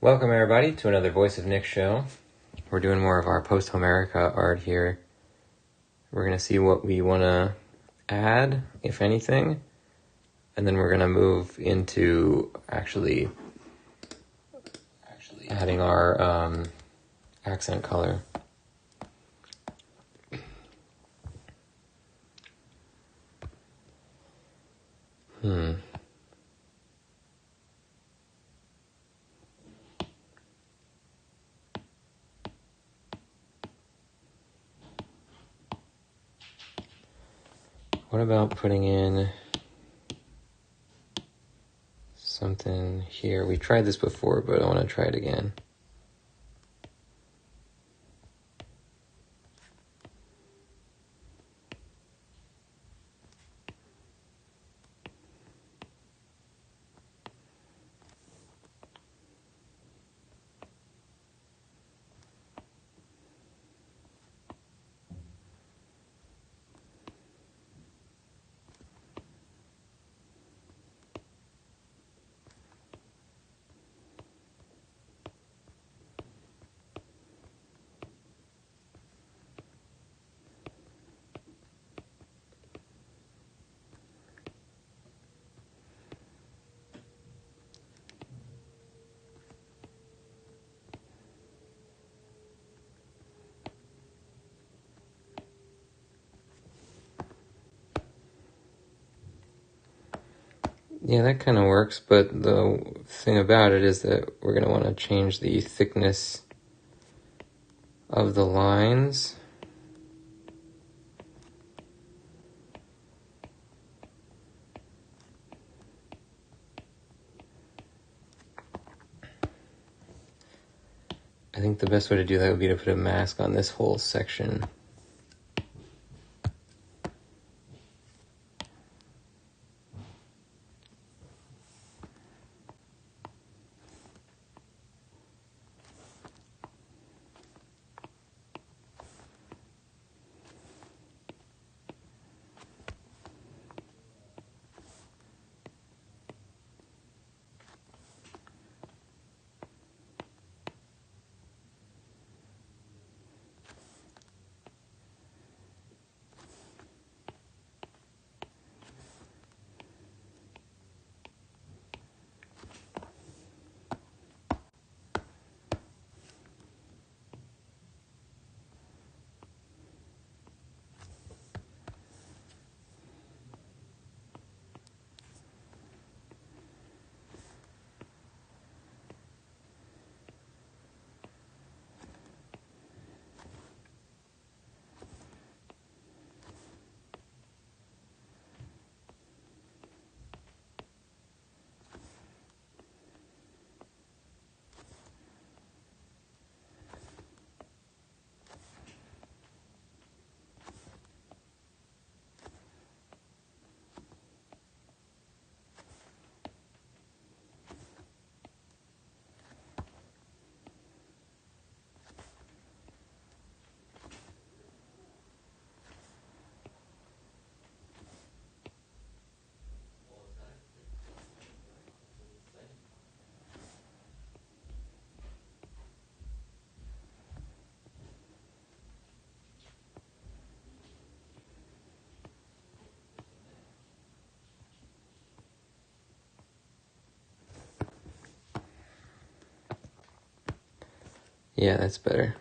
Welcome everybody to another Voice of Nick show. We're doing more of our Posthomerica art here. We're going to see what we want to add, if anything, and then we're going to move into actually adding our accent color. What about putting in something here? We tried this before, but I want to try it again. Yeah, that kind of works, but the thing about it is that we're going to want to change the thickness of the lines. I think the best way to do that would be to put a mask on this whole section. Yeah, that's better.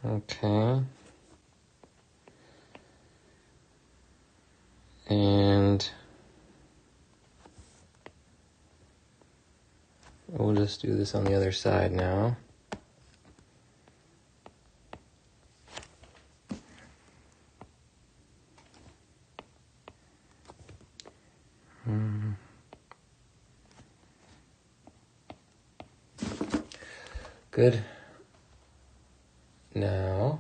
Okay. And let's do this on the other side now. Good. Now,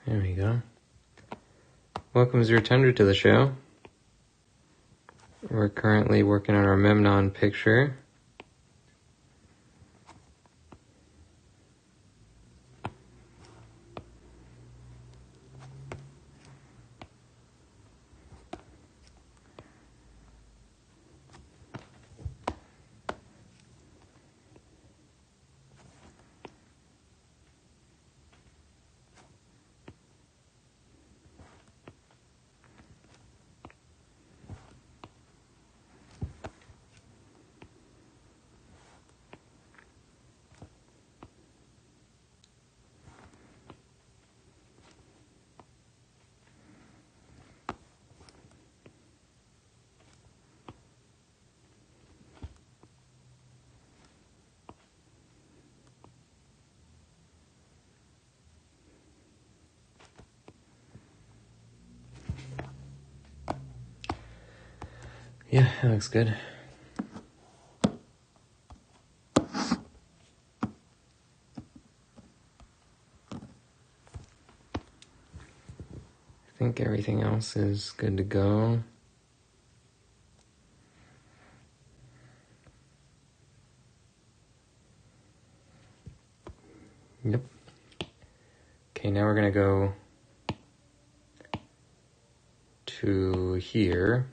there we go. Welcome as your attender to the show. We're currently working on our Memnon picture. Yeah, that looks good. I think everything else is good to go. Yep. Okay, now we're gonna go to here.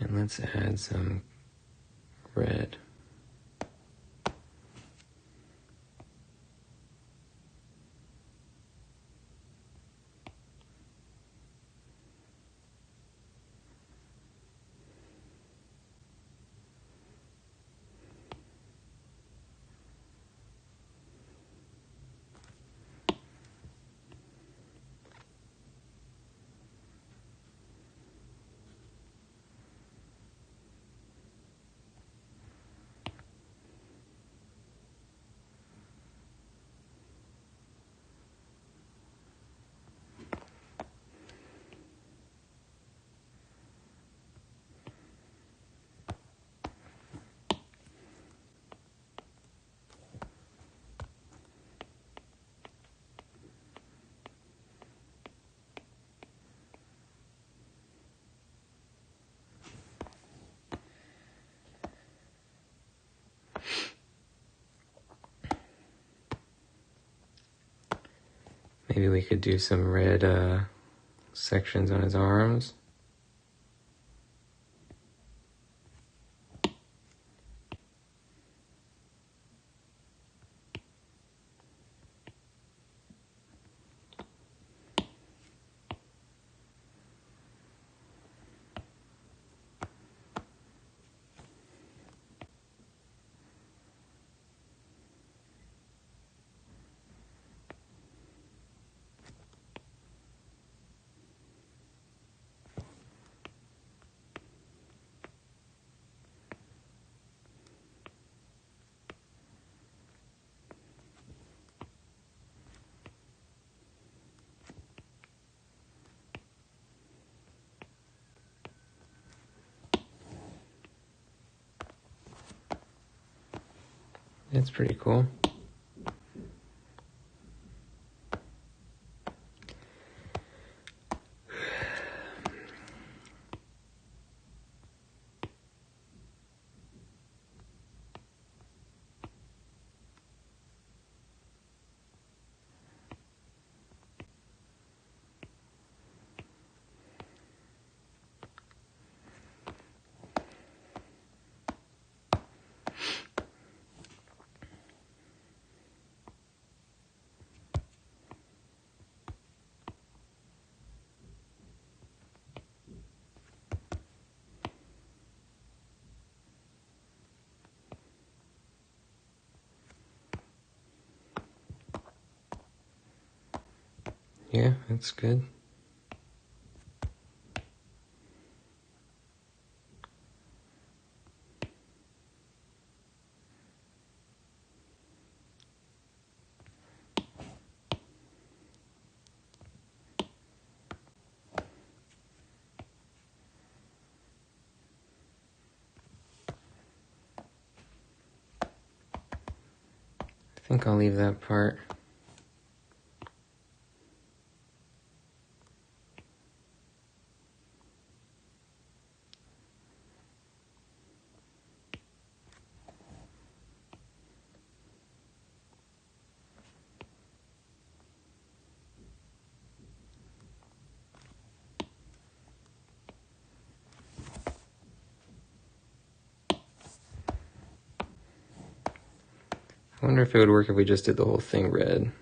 And let's add some red. Maybe we could do some red sections on his arms. It's pretty cool. Yeah, that's good. I think I'll leave that part. I wonder if it would work if we just did the whole thing red.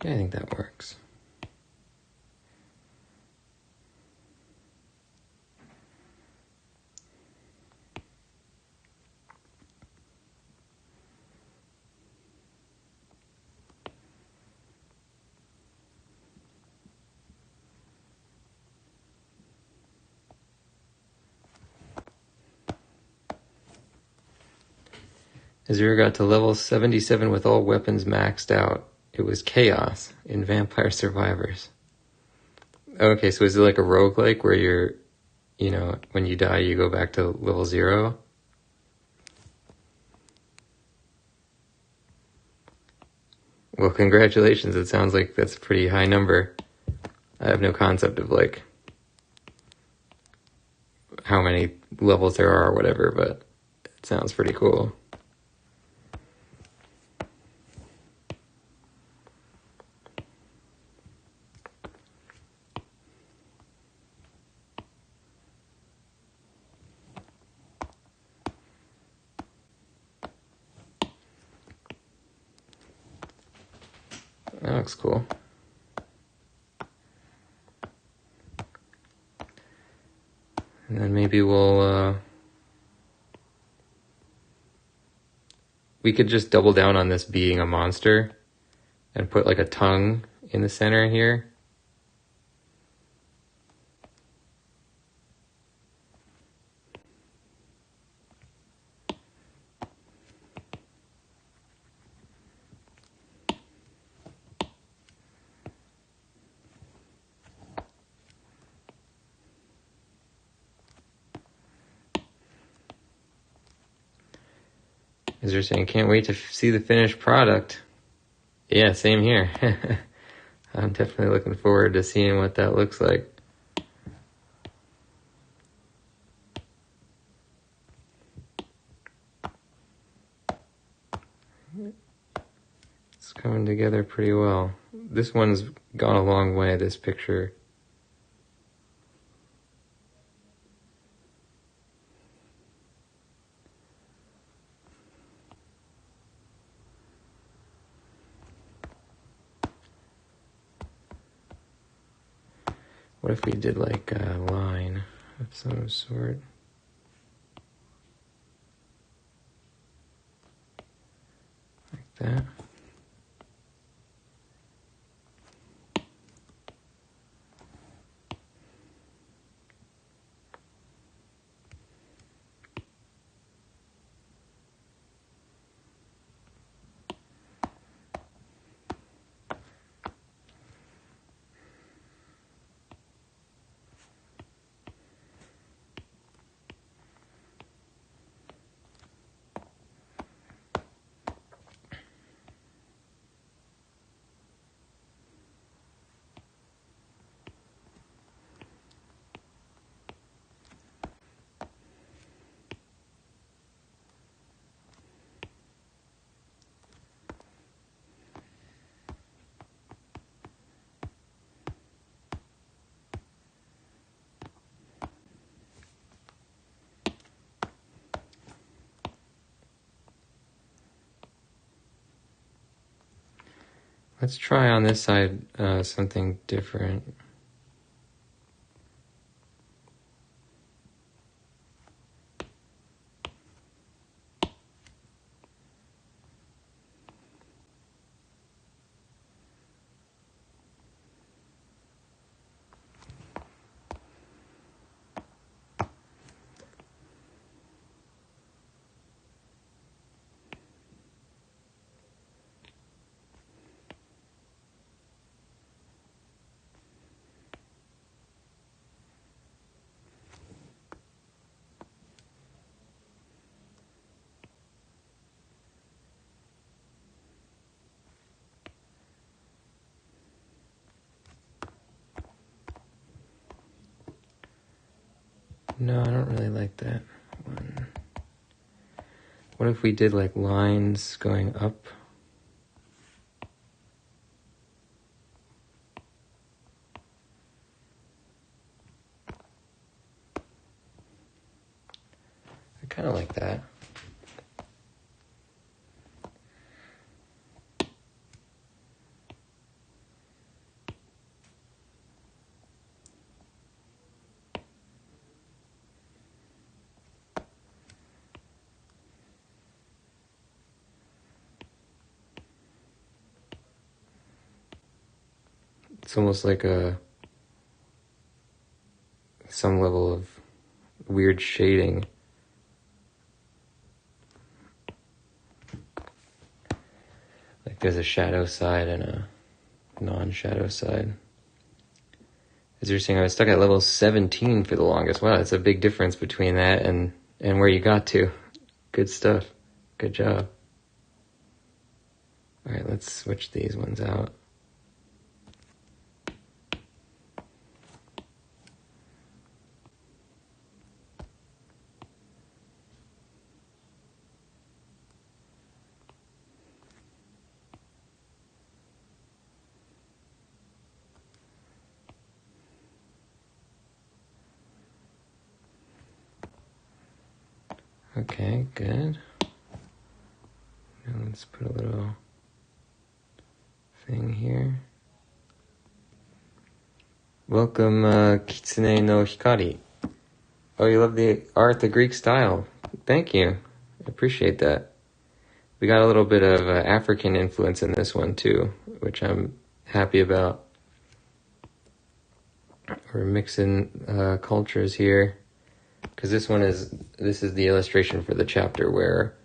Yeah, I think that works. Azura got to level 77 with all weapons maxed out. It was chaos in Vampire Survivors. Okay, so is it like a roguelike where you're, when you die, you go back to level 0? Well, congratulations. It sounds like that's a pretty high number. I have no concept of, how many levels there are or whatever, but it sounds pretty cool. That looks cool. And then maybe we could just double down on this being a monster and put a tongue in the center here. As you're saying, can't wait to see the finished product. Yeah, same here. I'm definitely looking forward to seeing what that looks like. It's coming together pretty well. This one's gone a long way, this picture. What if we did a line of some sort? Like that. Let's try on this side something different. No, I don't really like that one. What if we did like lines going up? I kind of like that. It's almost like some level of weird shading. Like there's a shadow side and a non-shadow side. As you're saying, I was stuck at level 17 for the longest. Wow, that's a big difference between that and where you got to. Good stuff. Good job. All right, let's switch these ones out. Okay, good. Now let's put a little thing here. Welcome, Kitsune no Hikari. Oh, you love the art, the Greek style. Thank you. I appreciate that. We got a little bit of African influence in this one too, which I'm happy about. We're mixing cultures here. Because this is the illustration for the chapter where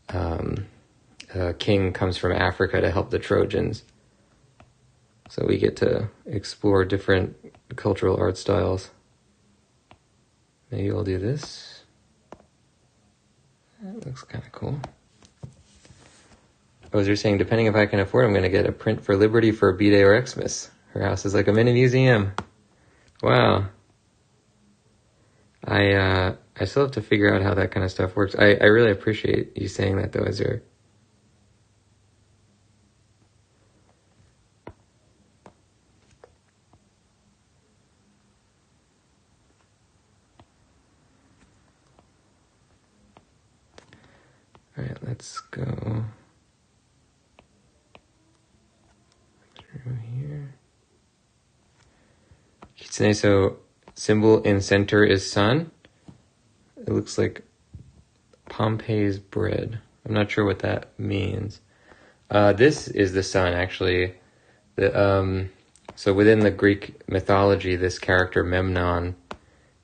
a king comes from Africa to help the Trojans. So we get to explore different cultural art styles. Maybe we'll do this. That looks kind of cool. Oh, as you're saying, depending if I can afford, I'm going to get a print for Liberty for a B-Day or Xmas. Her house is like a mini museum. Wow. I still have to figure out how that kind of stuff works. I really appreciate you saying that though, Azure. Alright, let's go through here. Kitsune, so symbol in center is sun. It looks like Pompeii's bread. I'm not sure what that means. This is the sun, actually. So within the Greek mythology, this character Memnon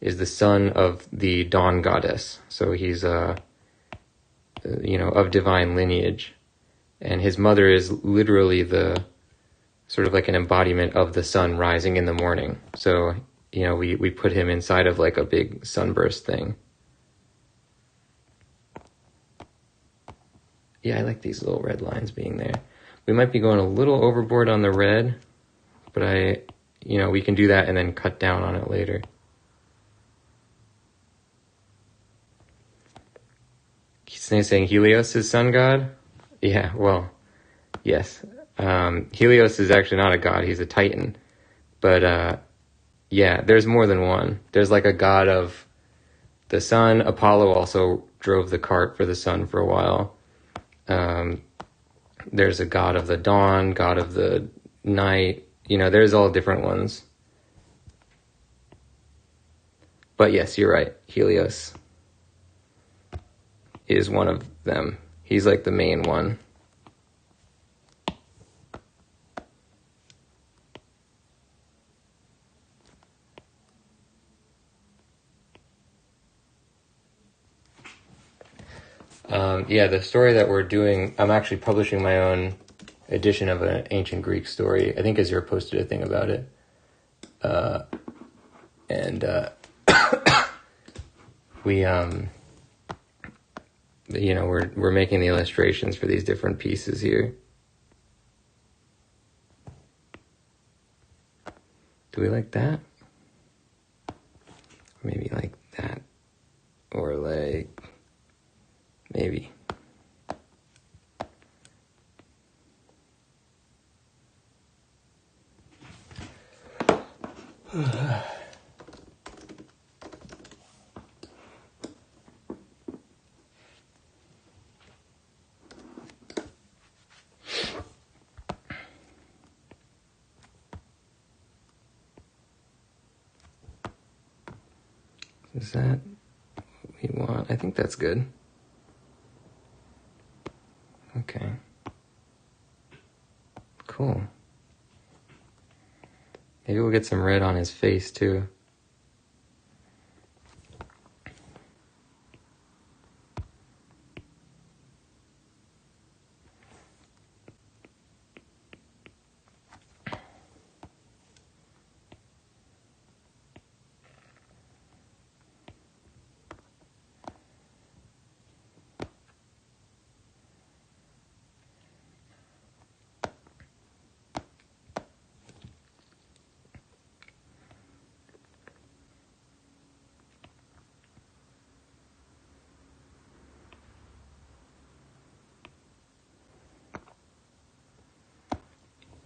is the son of the dawn goddess. So he's of divine lineage, and his mother is literally the sort of like an embodiment of the sun rising in the morning. So we put him inside of like a big sunburst thing. Yeah, I like these little red lines being there. We might be going a little overboard on the red, but we can do that and then cut down on it later. Kitsune saying Helios is sun god? Yeah, well, yes. Helios is actually not a god, he's a titan. But, yeah, there's more than one. There's like a god of the sun. Apollo also drove the cart for the sun for a while. there's a god of the dawn, god of the night. You know, there's all different ones. But yes, you're right. Helios is one of them. He's like the main one. Yeah, the story that we're doing, I'm actually publishing my own edition of an ancient Greek story. I think Azure posted a thing about it. We, you know, we're making the illustrations for these different pieces here. Do we like that? Maybe like that. Or like, maybe. Is that what we want? I think that's good. Okay. Cool. Maybe we'll get some red on his face too.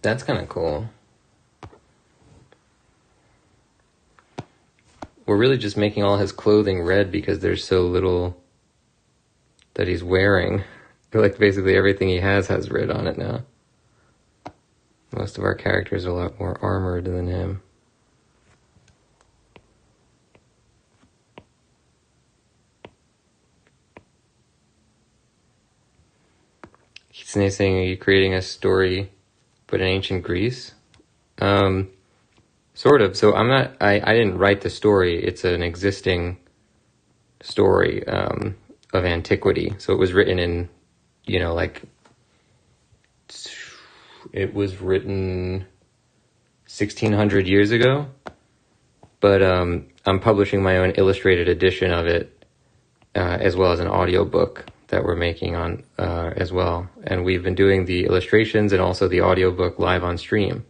That's kind of cool. We're really just making all his clothing red because there's so little that he's wearing. Like basically everything he has red on it now. Most of our characters are a lot more armored than him. He's saying, are you creating a story but in ancient Greece? Sort of. So I didn't write the story. It's an existing story of antiquity. So it was written in, you know, like, it was written 1600 years ago. But I'm publishing my own illustrated edition of it, as well as an audiobook that we're making on as well. And we've been doing the illustrations and also the audiobook live on stream.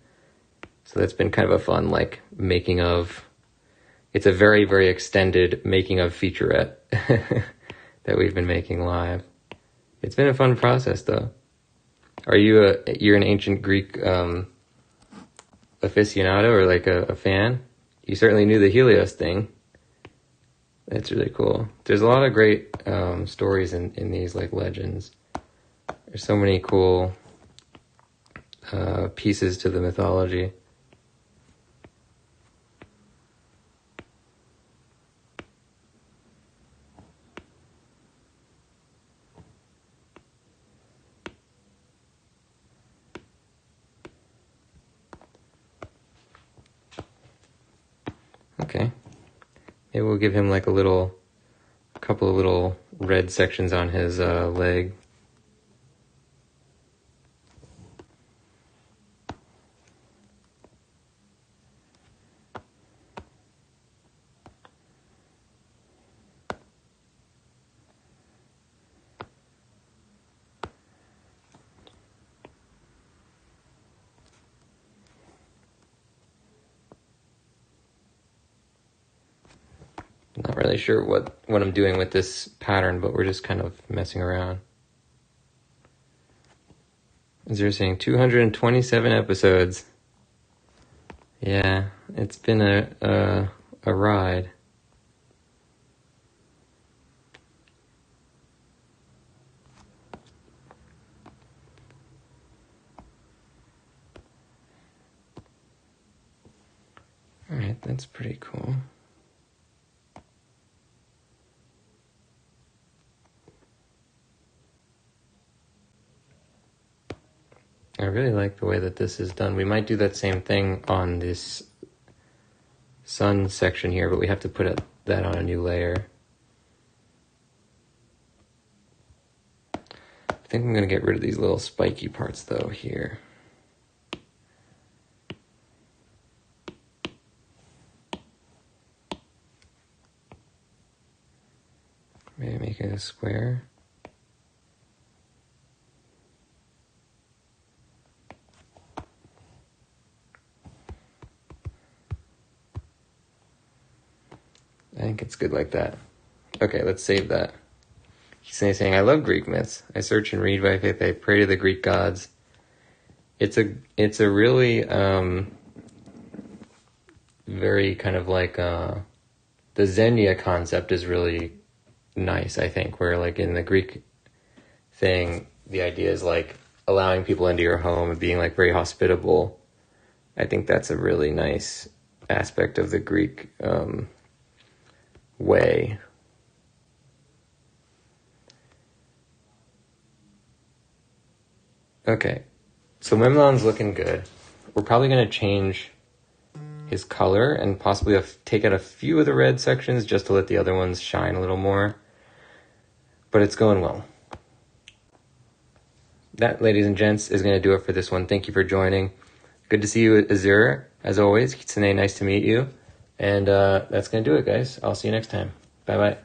So that's been kind of a fun, like, making of. It's a very, very extended making of featurette that we've been making live. It's been a fun process, though. You're an ancient Greek aficionado or like a fan? You certainly knew the Helios thing. That's really cool. There's a lot of great stories in these, like, legends. There's so many cool pieces to the mythology. Okay. Maybe we'll give him like a couple of little red sections on his leg. Not really sure what I'm doing with this pattern, but we're just kind of messing around. Zero saying 227 episodes. Yeah, it's been a ride. Alright, that's pretty cool. I really like the way that this is done. We might do that same thing on this sun section here, but we have to put that on a new layer. I think I'm going to get rid of these little spiky parts though here. Maybe make it a square. I think it's good like that. Okay, let's save that. He's saying, I love Greek myths. I search and read by faith. I pray to the Greek gods. It's a really very kind of like the Xenia concept is really nice, I think, where like in the Greek thing, the idea is like allowing people into your home and being like very hospitable. I think that's a really nice aspect of the Greek way. Okay, so Memnon's looking good. We're probably going to change his color and possibly take out a few of the red sections just to let the other ones shine a little more. But it's going well. That, ladies and gents, is going to do it for this one. Thank you for joining. Good to see you, Azure, as always. Kitsune, nice to meet you. And that's going to do it, guys. I'll see you next time. Bye-bye.